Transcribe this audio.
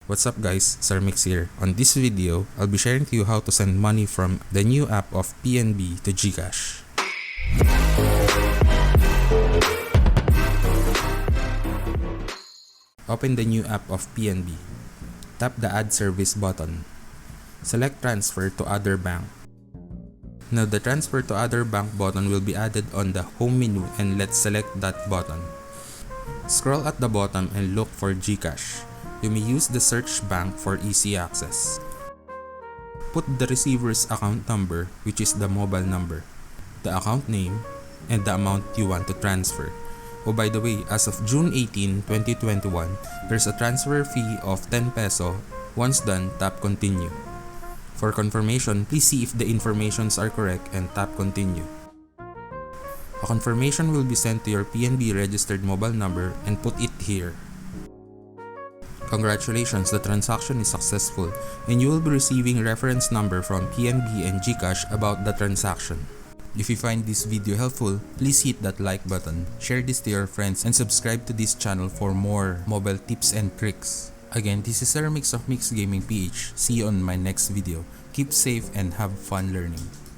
What's up guys, Sir Mix here. On this video, I'll be sharing to you how to send money from the new app of PNB to Gcash. Open the new app of PNB. Tap the Add Service button. Select Transfer to Other Bank. Now the Transfer to Other Bank button will be added on the home menu, and let's select that button. Scroll at the bottom and look for Gcash. You may use the search bank for easy access. Put the receiver's account number, which is the mobile number, the account name, and the amount you want to transfer. Oh, by the way, as of June 18, 2021, there's a transfer fee of 10 peso. Once done, tap Continue. For confirmation, please see if the informations are correct and tap Continue. A confirmation will be sent to your PNB registered mobile number and put it here. Congratulations, the transaction is successful and you will be receiving reference number from PNB and Gcash about the transaction. If you find this video helpful, please hit that like button, share this to your friends, and subscribe to this channel for more mobile tips and tricks. Again, this is Sir Mix of Mix Gaming PH. See you on my next video. Keep safe and have fun learning.